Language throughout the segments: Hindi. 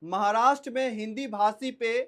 महाराष्ट्र में हिंदी भाषी पे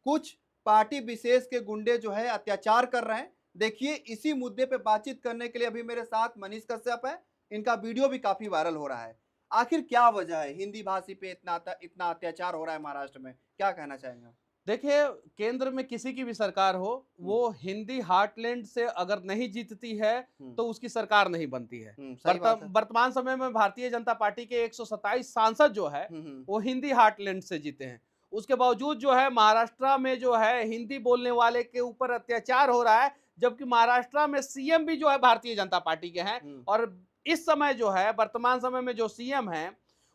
कुछ पार्टी विशेष के गुंडे जो है अत्याचार कर रहे हैं। देखिए, इसी मुद्दे पे बातचीत करने के लिए अभी मेरे साथ मनीष कश्यप है। इनका वीडियो भी काफी वायरल हो रहा है। आखिर क्या वजह है हिंदी भाषी पे इतना अत्याचार हो रहा है महाराष्ट्र में? क्या कहना चाहेंगे आप? देखिए, केंद्र में किसी की भी सरकार हो, हम्म, वो हिंदी हार्टलैंड से अगर नहीं जीतती है हम्म, तो उसकी सरकार नहीं बनती है। सही बात है। वर्तमान समय में भारतीय जनता पार्टी के 127 सांसद जो है हम्म, वो हिंदी हार्टलैंड से जीते हैं। उसके बावजूद जो है महाराष्ट्र में जो है हिंदी बोलने वाले के ऊपर अत्याचार हो रहा है, जबकि महाराष्ट्र में सीएम भी जो है भारतीय जनता पार्टी के हैं। हम्म, और इस समय जो है वर्तमान समय में जो सीएम है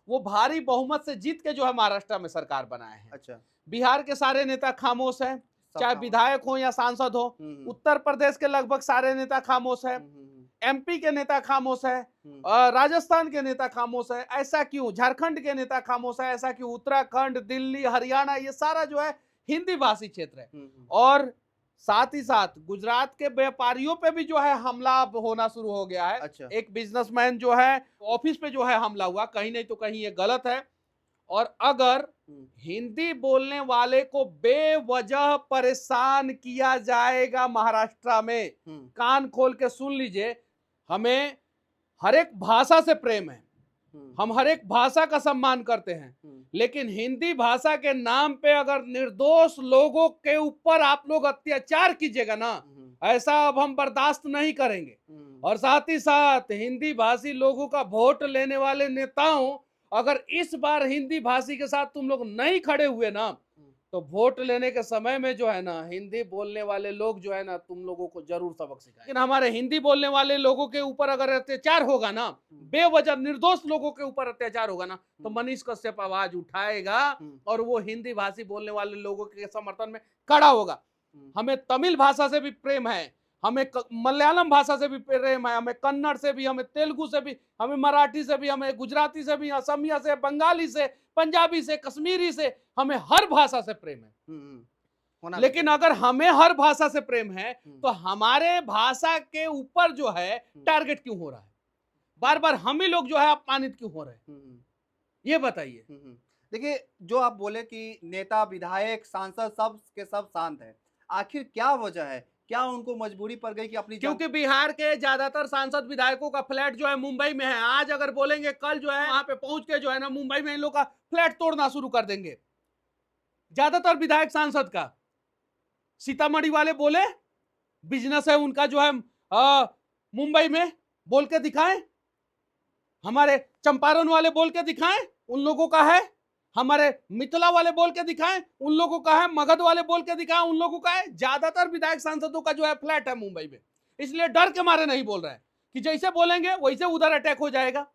वो भारी बहुमत से जीत के जो है महाराष्ट्र में सरकार बनाए हैं। अच्छा। बिहार के सारे नेता खामोश हैं, सब चाहे काम। विधायक हो या सांसद हो। हम्म, उत्तर प्रदेश के लगभग सारे नेता खामोश है, हम्म, एमपी के नेता खामोश है, हम्म, राजस्थान के नेता खामोश है। ऐसा क्यों? झारखंड के नेता खामोश है, ऐसा क्यों? उत्तराखंड, दिल्ली, हरियाणा, ये सारा जो है हिंदी भाषी क्षेत्र है। और साथ ही साथ गुजरात के व्यापारियों पे भी जो है हमला अब होना शुरू हो गया है। अच्छा। एक बिजनेसमैन जो है ऑफिस पे जो है हमला हुआ, कहीं नहीं तो कहीं ये गलत है। और अगर हिंदी बोलने वाले को बेवजह परेशान किया जाएगा महाराष्ट्र में, कान खोल के सुन लीजिए, हमें हर एक भाषा से प्रेम है, हम हर एक भाषा का सम्मान करते हैं, लेकिन हिंदी भाषा के नाम पे अगर निर्दोष लोगों के ऊपर आप लोग अत्याचार कीजिएगा ना, ऐसा अब हम बर्दाश्त नहीं करेंगे। और साथ ही साथ हिंदी भाषी लोगों का वोट लेने वाले नेताओं, अगर इस बार हिंदी भाषी के साथ तुम लोग नहीं खड़े हुए ना, तो वोट लेने के समय में जो है ना हिंदी बोलने वाले लोग जो है ना तुम लोगों को जरूर सबक सिखाएंगे। लेकिन हमारे हिंदी बोलने वाले लोगों के ऊपर अगर अत्याचार होगा ना, बेवजह निर्दोष लोगों के ऊपर अत्याचार होगा ना, तो मनीष कश्यप आवाज उठाएगा और वो हिंदी भाषी बोलने वाले लोगों के समर्थन में खड़ा होगा। हमें तमिल भाषा से भी प्रेम है, हमें मलयालम भाषा से भी प्रेम है, हमें कन्नड़ से भी, हमें तेलुगु से भी, हमें मराठी से भी, हमें गुजराती से भी, असमिया से, बंगाली से, पंजाबी से, कश्मीरी से, हमें हर भाषा से प्रेम है। लेकिन अगर हमें हर भाषा से प्रेम है तो हमारे भाषा के ऊपर जो है टारगेट क्यों हो रहा है? बार बार हम ही लोग जो है अपमानित क्यों हो रहे हैं? ये बताइए। देखिए, जो आप बोले कि नेता, विधायक, सांसद सब के सब शांत है, आखिर क्या वजह है? क्या उनको मजबूरी पड़ गई कि अपनी क्योंकि बिहार के ज्यादातर सांसद विधायकों का फ्लैट जो है मुंबई में है। आज अगर बोलेंगे, कल जो है वहां पे पहुंच के जो है ना मुंबई में इन लोग का फ्लैट तोड़ना शुरू कर देंगे, ज्यादातर विधायक सांसद का। सीतामढ़ी वाले बोले बिजनेस है उनका जो है मुंबई में, बोल के दिखाएं। हमारे चंपारण वाले बोल के दिखाएं, उन लोगों का है। हमारे मिथिला वाले बोल के दिखाएं, उन लोगों का है। मगध वाले बोल के दिखाएं, उन लोगों का है। ज्यादातर विधायक सांसदों का जो है फ्लैट है मुंबई में, इसलिए डर के मारे नहीं बोल रहे हैं कि जैसे बोलेंगे वैसे उधर अटैक हो जाएगा।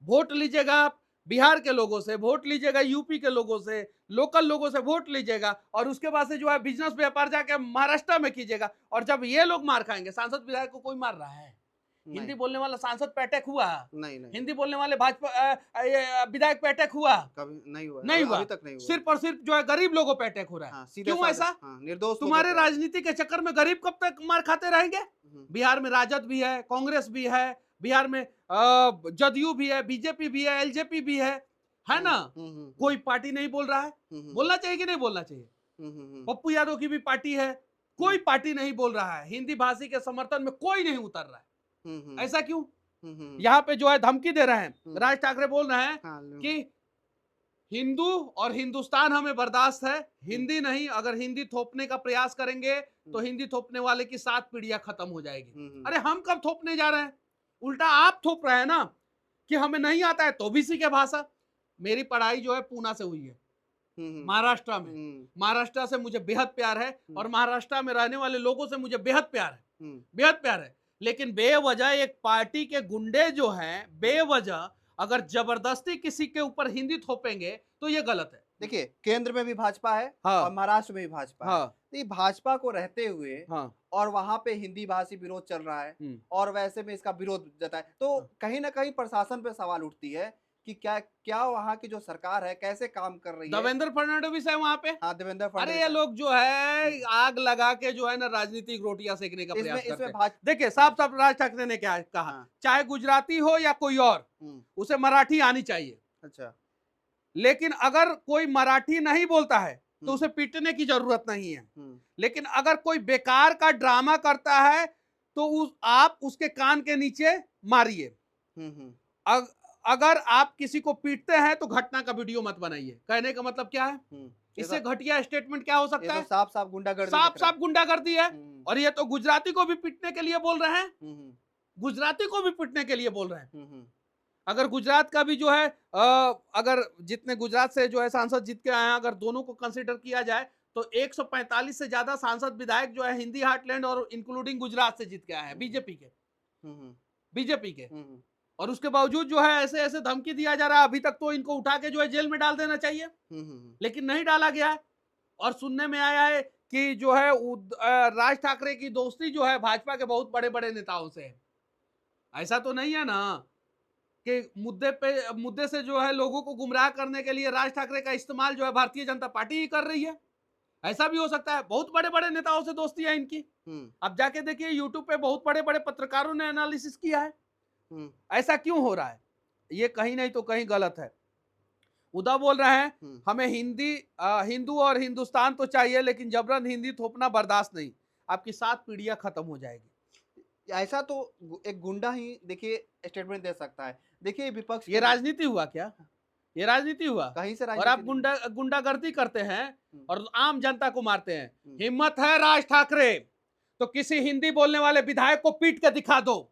वोट लीजिएगा आप बिहार के लोगों से, वोट लीजिएगा यूपी के लोगों से, लोकल लोगों से वोट लीजिएगा, और उसके बाद से जो है बिजनेस व्यापार जाके महाराष्ट्र में कीजिएगा। और जब ये लोग मार खाएंगे, सांसद विधायक को कोई मार रहा है? हिंदी बोलने वाला सांसद पे अटैक हुआ? नहीं, नहीं। हिंदी बोलने वाले भाजपा विधायक पे अटैक हुआ? कभी नहीं हुआ, नहीं हुआ। अभी तक नहीं हुआ। सिर्फ और सिर्फ जो है गरीब लोगों पे अटैक हो रहा है। हाँ, सीधे क्यों साधे, ऐसा? हाँ, निर्दोष तुम्हारे लोगों पे। राजनीति के चक्कर में गरीब कब तक मार खाते रहेंगे? बिहार में राजद भी है, कांग्रेस भी है, बिहार में जदयू भी है, बीजेपी भी है, एलजेपी भी है ना? कोई पार्टी नहीं बोल रहा है? बोलना चाहिए कि नहीं बोलना चाहिए? पप्पू यादव की भी पार्टी है, कोई पार्टी नहीं बोल रहा है। हिंदी भाषी के समर्थन में कोई नहीं उतर रहा है। ऐसा क्यों? यहाँ पे जो है धमकी दे रहे हैं, राज ठाकरे बोल रहे हैं कि हिंदू और हिंदुस्तान हमें बर्दाश्त है, हिंदी नहीं। अगर हिंदी थोपने का प्रयास करेंगे तो हिंदी थोपने वाले की 7 पीढ़ियां खत्म हो जाएगी। अरे हम कब थोपने जा रहे हैं? उल्टा आप थोप रहे हैं ना कि हमें नहीं आता है तो भी सीखे भाषा। मेरी पढ़ाई जो है पूना से हुई है, महाराष्ट्र में। महाराष्ट्र से मुझे बेहद प्यार है और महाराष्ट्र में रहने वाले लोगों से मुझे बेहद प्यार है, बेहद प्यार है। लेकिन बेवजह एक पार्टी के गुंडे जो हैं, बेवजह अगर जबरदस्ती किसी के ऊपर हिंदी थोपेंगे तो ये गलत है। देखिए, केंद्र में भी भाजपा है और महाराष्ट्र में भी भाजपा है। तो ये भाजपा को रहते हुए और वहां पे हिंदी भाषी विरोध चल रहा है और वैसे में इसका विरोध जताए, तो कहीं ना कहीं प्रशासन पे सवाल उठती है कि क्या वहाँ की जो सरकार है कैसे काम कर रही है। देवेंद्र फडणवीस है वहां पे। हाँ, देवेंद्र फडणवीस। अरे ये लोग जो है आग लगा के जो है ना राजनीतिक रोटियां सेकने का प्रयास करते हैं। इसमें देखिए साफ साफ राज ठाकरे ने क्या कहा, चाहे गुजराती हो या कोई और, उसे मराठी आनी चाहिए। अच्छा। लेकिन अगर कोई मराठी नहीं बोलता है तो उसे पीटने की जरूरत नहीं है। लेकिन अगर कोई बेकार का ड्रामा करता है तो आप उसके कान के नीचे मारिए। अगर आप किसी को पीटते हैं तो घटना का वीडियो मत बनाइए। कहने का मतलब क्या है? इससे घटिया स्टेटमेंट क्या हो सकता है? साफ साफ गुंडागर्दी, साफ गुंडागर्दी है। और ये तो गुजराती को भी पीटने के लिए बोल रहे हैं, गुजराती को भी पीटने के लिए बोल रहे हैं। अगर गुजरात का भी जो है अगर जितने गुजरात से जो है सांसद जीत के आए हैं, अगर दोनों को कंसीडर किया जाए तो 145 से ज्यादा सांसद विधायक जो है हिंदी हार्टलैंड और इंक्लूडिंग गुजरात से जीत के आए हैं, बीजेपी के। और उसके बावजूद जो है ऐसे ऐसे धमकी दिया जा रहा है। अभी तक तो इनको उठा के जो है जेल में डाल देना चाहिए, लेकिन नहीं डाला गया है। और सुनने में आया है कि जो है राज ठाकरे की दोस्ती जो है भाजपा के बहुत बड़े बड़े नेताओं से है। ऐसा तो नहीं है ना कि मुद्दे से जो है लोगों को गुमराह करने के लिए राज ठाकरे का इस्तेमाल जो है भारतीय जनता पार्टी ही कर रही है? ऐसा भी हो सकता है। बहुत बड़े बड़े नेताओं से दोस्ती है इनकी। अब जाके देखिए यूट्यूब पे बहुत बड़े बड़े पत्रकारों ने एनालिसिस किया है। ऐसा क्यों हो रहा है? ये कहीं नहीं तो कहीं गलत है। उद्धव बोल रहे हैं हमें हिंदू और हिंदुस्तान तो चाहिए, लेकिन जबरन हिंदी थोपना बर्दाश्त नहीं। आपकी 7 पीढ़ियां खत्म हो जाएगी। ऐसा तो एक गुंडा ही देखिए स्टेटमेंट दे सकता है। देखिए विपक्ष, ये राजनीति हुआ क्या? ये राजनीति हुआ कहीं से? और आप गुंडागर्दी करते हैं और आम जनता को मारते हैं। हिम्मत है राज ठाकरे तो किसी हिंदी बोलने वाले विधायक को पीट के दिखा दो।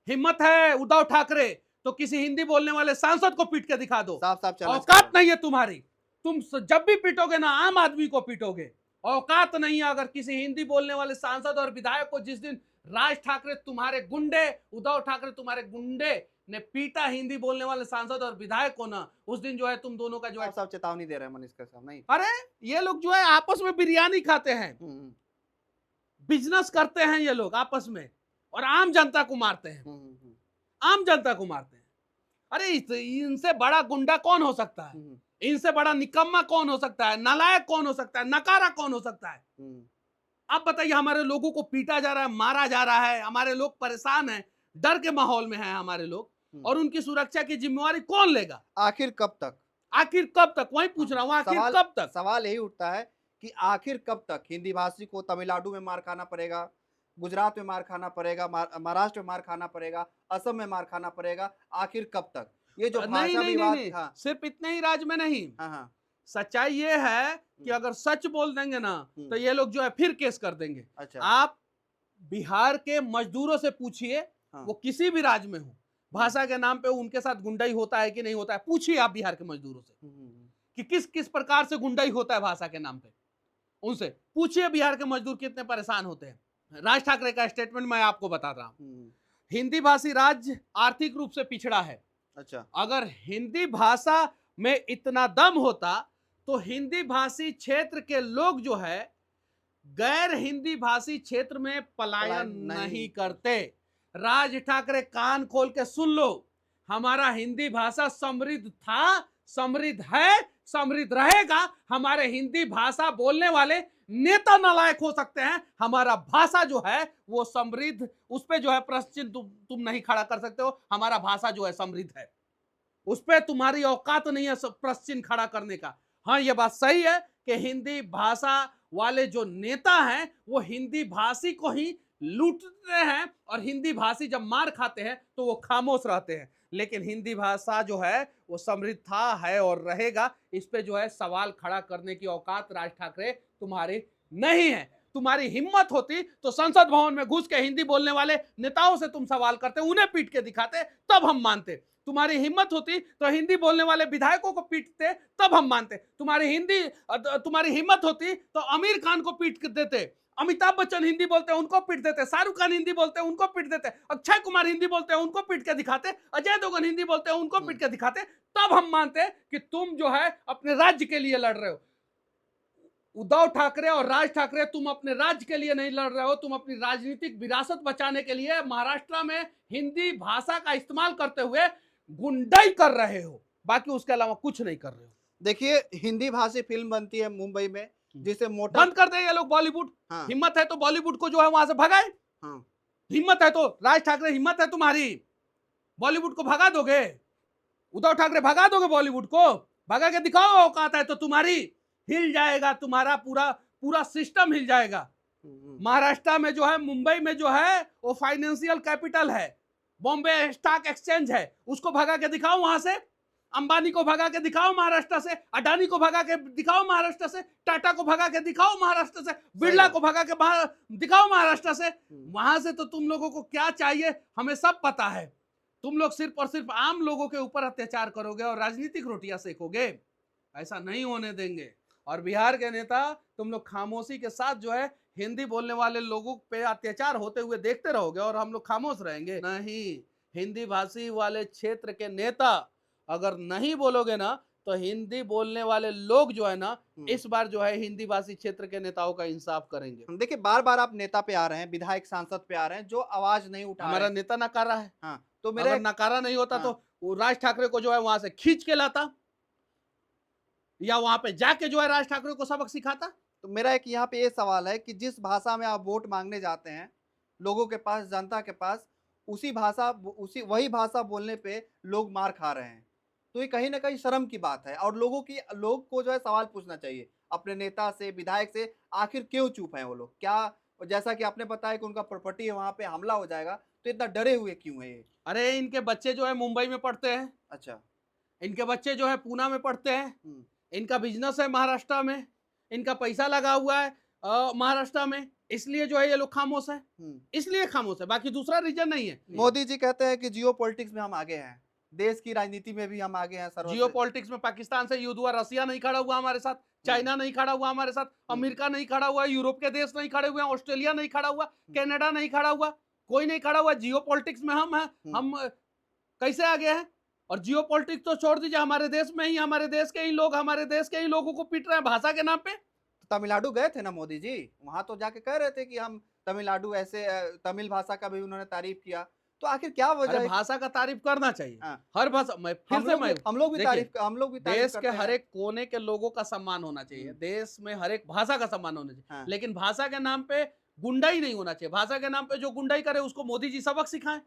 हिम्मत है उद्धव ठाकरे तो किसी हिंदी बोलने वाले सांसद को पीट के दिखा दो। औकात नहीं है तुम्हारी। तुम जब भी पीटोगे ना आम आदमी को पीटोगे। औकात नहीं है। अगर किसी हिंदी बोलने वाले सांसद और विधायक को जिस दिन राज ठाकरे तुम्हारे गुंडे, उद्धव ठाकरे तुम्हारे गुंडे ने पीटा हिंदी बोलने वाले सांसद और विधायक को ना, उस दिन जो है तुम दोनों का जो है सब चेतावनी दे रहे हैं मनीष साहब। नहीं, अरे ये लोग जो है आपस में बिरयानी खाते हैं, बिजनेस करते हैं ये लोग आपस में, और आम जनता को मारते हैं। आम जनता को मारते हैं। अरे इनसे बड़ा गुंडा कौन हो सकता है? इनसे बड़ा निकम्मा कौन हो सकता है? नालायक कौन हो सकता है? नकारा कौन हो सकता है? आप बताइए। हमारे लोगों को पीटा जा रहा है, मारा जा रहा है, हमारे लोग परेशान हैं, डर के माहौल में हैं हमारे लोग, और उनकी सुरक्षा की जिम्मेवारी कौन लेगा? आखिर कब तक? आखिर कब तक? वही पूछ रहा हूँ, आखिर कब तक? सवाल यही उठता है कि आखिर कब तक हिंदी भाषी को तमिलनाडु में मार खाना पड़ेगा, गुजरात में मार खाना पड़ेगा, महाराष्ट्र में मार खाना पड़ेगा, असम में मार खाना पड़ेगा? आखिर कब तक? ये जो भाषा विवाद, सिर्फ इतने ही राज्य में नहीं। सच्चाई ये है कि अगर सच बोल देंगे ना तो ये लोग जो है फिर केस कर देंगे। अच्छा। आप बिहार के मजदूरों से पूछिए, वो किसी भी राज्य में हो, भाषा के नाम पे उनके साथ गुंडाई होता है कि नहीं होता है। पूछिए आप बिहार के मजदूरों से कि किस किस प्रकार से गुंडाई होता है भाषा के नाम पे। उनसे पूछिए बिहार के मजदूर कितने परेशान होते हैं। राज ठाकरे का स्टेटमेंट मैं आपको बता रहा हूं। हिंदी भाषी राज्य आर्थिक रूप से पिछड़ा है। अच्छा। अगर हिंदी भाषा में इतना दम होता तो हिंदी भाषी क्षेत्र के लोग जो है गैर हिंदी भाषी क्षेत्र में पलायन नहीं करते। राज ठाकरे कान खोल के सुन लो, हमारा हिंदी भाषा समृद्ध था, समृद्ध है, समृद्ध रहेगा। हमारे हिंदी भाषा बोलने वाले नेता नालायक हो सकते हैं, हमारा भाषा जो है वो समृद्ध, उस पे जो है प्रश्न तुम नहीं खड़ा कर सकते हो। हमारा भाषा जो है समृद्ध है, उस पे तुम्हारी औकात नहीं है प्रश्न खड़ा करने का। हाँ, ये बात सही है कि हिंदी भाषा वाले जो नेता हैं वो हिंदी भाषी को ही लूटते हैं, और हिंदी भाषी जब मार खाते हैं तो वो खामोश रहते हैं। लेकिन हिंदी भाषा जो है वो समृद्ध था, है और रहेगा। इस पे जो है सवाल खड़ा करने की औकात राज ठाकरे तुम्हारी नहीं है। तुम्हारी हिम्मत होती तो संसद भवन में घुस के हिंदी बोलने वाले नेताओं से तुम सवाल करते, उन्हें पीट के दिखाते, तब हम मानते। तुम्हारी हिम्मत होती तो हिंदी बोलने वाले विधायकों को पीटते, तब हम मानते। तुम्हारी हिम्मत होती तो आमिर खान को पीट देते, अमिताभ बच्चन हिंदी बोलते हैं उनको पीट देते, शाहरुख खान हिंदी बोलते हैं उनको पीट देते, अक्षय कुमार हिंदी बोलते हैं उनको पीट के दिखाते, अजय देवगन हिंदी बोलते हैं उनको पीट के दिखाते, तब हम मानते कि तुम जो है अपने राज्य के लिए लड़ रहे हो। उद्धव ठाकरे और राज ठाकरे, तुम अपने राज्य के लिए नहीं लड़ रहे हो, तुम अपनी राजनीतिक विरासत बचाने के लिए महाराष्ट्र में हिंदी भाषा का इस्तेमाल करते हुए गुंडाई कर रहे हो, बाकी उसके अलावा कुछ नहीं कर रहे हो। देखिए हिंदी भाषी फिल्म बनती है मुंबई में, जिसे मोटा बंद कर दे ये लोग बॉलीवुड। हाँ। हिम्मत है तो बॉलीवुड को जो है वहां से भगाए। हाँ। हिम्मत है तो राज ठाकरे, हिम्मत है तुम्हारी, बॉलीवुड को भगा दोगे, उद्धव ठाकरे भगा दोगे बॉलीवुड को, भगा के दिखाओ औकात है तो तुम्हारी हिल जाएगा, तुम्हारा पूरा पूरा सिस्टम हिल जाएगा। महाराष्ट्र में जो है, मुंबई में जो है वो फाइनेंशियल कैपिटल है, बॉम्बे स्टॉक एक्सचेंज है, उसको भगा के दिखाओ वहां से। अंबानी को भगा के दिखाओ महाराष्ट्र से, अडानी को भगा के दिखाओ महाराष्ट्र से, टाटा को भगा के दिखाओ महाराष्ट्र से, बिरला को भगा के दिखाओ महाराष्ट्र से। वहां से तो तुम लोगों को क्या चाहिए हमें सब पता है। तुम लोग सिर्फ और सिर्फ आम लोगों के ऊपर अत्याचार करोगे और राजनीतिक रोटियां सेकोगे, ऐसा नहीं होने देंगे। और बिहार के नेता तुम लोग खामोशी के साथ जो है हिंदी बोलने वाले लोगों पे अत्याचार होते हुए देखते रहोगे और हम लोग खामोश रहेंगे? नहीं, हिंदी भाषी वाले क्षेत्र के नेता अगर नहीं बोलोगे ना तो हिंदी बोलने वाले लोग जो है ना इस बार जो है हिंदी भाषी क्षेत्र के नेताओं का इंसाफ करेंगे। देखिए बार बार आप नेता पे आ रहे हैं, विधायक सांसद पे आ रहे हैं जो आवाज नहीं उठा हमारा रहे हैं। नेता नकारा है। हाँ, तो अगर मेरा नकारा नहीं होता हाँ। तो वो राज ठाकरे को जो है वहां से खींच के लाता या वहां पे जाके जो है राज ठाकरे को सबक सिखाता। तो मेरा एक यहाँ पे ये सवाल है कि जिस भाषा में आप वोट मांगने जाते हैं लोगों के पास, जनता के पास, उसी वही भाषा बोलने पे लोग मार खा रहे हैं। तो ये कहीं ना कहीं शर्म की बात है और लोग को जो है सवाल पूछना चाहिए अपने नेता से, विधायक से, आखिर क्यों चुप हैं वो लोग? क्या जैसा कि आपने बताया कि उनका प्रॉपर्टी है, वहां पे हमला हो जाएगा, तो इतना डरे हुए क्यों है ये? अरे इनके बच्चे जो है मुंबई में पढ़ते हैं, अच्छा। इनके बच्चे जो है पूना में पढ़ते हैं, इनका बिजनेस है महाराष्ट्र में, इनका पैसा लगा हुआ है महाराष्ट्र में, इसलिए जो है ये लोग खामोश है, इसलिए खामोश है, बाकी दूसरा रीजन नहीं है। मोदी जी कहते हैं कि जियो पॉलिटिक्स में हम आगे हैं, देश की राजनीति में भी हम आगे हैं। जियो पॉलिटिक्स में पाकिस्तान से युद्ध हुआ, रसिया नहीं खड़ा हुआ हमारे साथ, चाइना नहीं खड़ा हुआ हमारे साथ, अमेरिका नहीं खड़ा हुआ, यूरोप के देश नहीं खड़े हुए, ऑस्ट्रेलिया नहीं खड़ा हुआ, कनाडा नहीं खड़ा हुआ, कोई नहीं खड़ा हुआ। जियो पॉलिटिक्स में हम हैं, हम कैसे आगे हैं? और जियो पॉलिटिक्स तो छोड़ दीजिए, हमारे देश में ही हमारे देश के ही लोगों को पीट रहे हैं भाषा के नाम पे। तमिलनाडु गए थे ना मोदी जी, वहां तो जाके कह रहे थे कि हम तमिलनाडु ऐसे, तमिल भाषा का भी उन्होंने तारीफ किया। तो आखिर क्या वजह है? भाषा का तारीफ करना चाहिए। हर भाषा में हम लोग भी तारीफ देश के हर एक कोने के लोगों का सम्मान होना चाहिए, देश में हर एक भाषा का सम्मान होना चाहिए, लेकिन भाषा के नाम पे गुंडाई नहीं होना चाहिए। भाषा के नाम पे जो गुंडाई करे उसको मोदी जी सबक सिखाएं।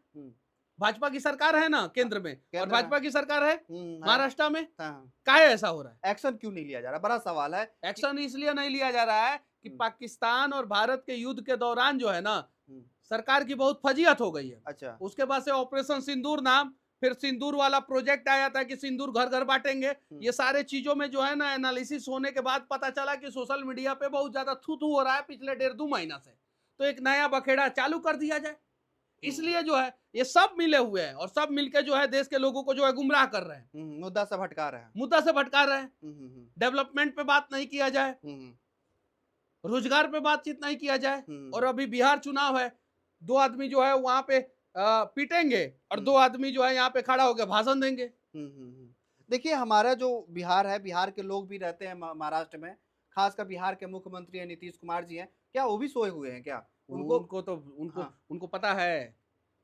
भाजपा की सरकार है ना कि केंद्र में, और भाजपा की सरकार है महाराष्ट्र में, काहे ऐसा हो रहा है? एक्शन क्यों नहीं लिया जा रहा? बड़ा सवाल है। एक्शन इसलिए नहीं लिया जा रहा है कि पाकिस्तान और भारत के युद्ध के दौरान जो है ना सरकार की बहुत फजीहत हो गई है। अच्छा। उसके बाद से ऑपरेशन सिंदूर नाम, फिर सिंदूर वाला प्रोजेक्ट आया था कि सिंदूर घर घर बांटेंगे। ये सारे चीजों में जो है ना एनालिसिस होने के बाद पता चला कि सोशल मीडिया पे बहुत ज्यादा थू थू हो रहा है पिछले 1.5-2 महीना से, तो एक नया बखेड़ा चालू कर दिया जाए। इसलिए जो है ये सब मिले हुए हैं और सब मिलके जो है देश के लोगों को जो है गुमराह कर रहे हैं, मुद्दा से भटका रहे हैं। डेवलपमेंट पे बात नहीं किया जाए, रोजगार पे बातचीत नहीं किया जाए। और अभी बिहार चुनाव है, 2 आदमी जो है वहां पे पीटेंगे और 2 आदमी जो है यहाँ पे खड़ा होकर भाषण देंगे। देखिए हमारा जो बिहार है, बिहार के लोग भी रहते हैं महाराष्ट्र में, खासकर बिहार के मुख्यमंत्री नीतीश कुमार जी हैं, क्या वो भी सोए हुए हैं क्या? उनको पता है,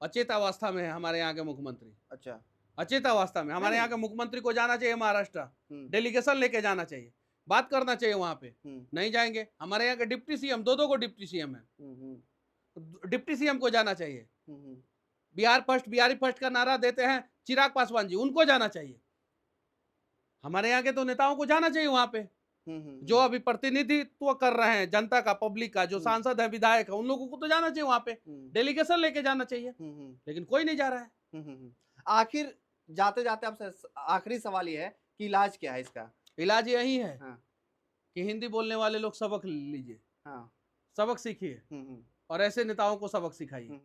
अचेत अवस्था में है हमारे यहाँ के मुख्यमंत्री। अच्छा। अचेत अवस्था में हमारे यहाँ के मुख्यमंत्री को जाना चाहिए महाराष्ट्र, डेलीगेशन लेके जाना चाहिए, बात करना चाहिए वहां पे। नहीं जाएंगे। हमारे यहाँ के डिप्टी सीएम, 2 को डिप्टी सीएम है, डिप्टी सीएम को जाना चाहिए। बिहार फर्स्ट, बिहारी फर्स्ट का नारा देते हैं चिराग पासवान जी, उनको जाना चाहिए। हमारे यहाँ के तो नेताओं को जाना चाहिए वहां पे, जो अभी प्रतिनिधित्व कर रहे हैं जनता का, पब्लिक का, जो सांसद है, विधायक है, उन लोगों को तो जाना चाहिए वहां पे, डेलीगेशन लेके जाना चाहिए, लेकिन कोई नहीं जा रहा है। आखिर जाते जाते आपसे आखिरी सवाल ये है कि इलाज क्या है इसका? इलाज यही है कि हिंदी बोलने वाले लोग सबक लीजिए, सबक सीखिए और ऐसे नेताओं को सबक सिखाइए।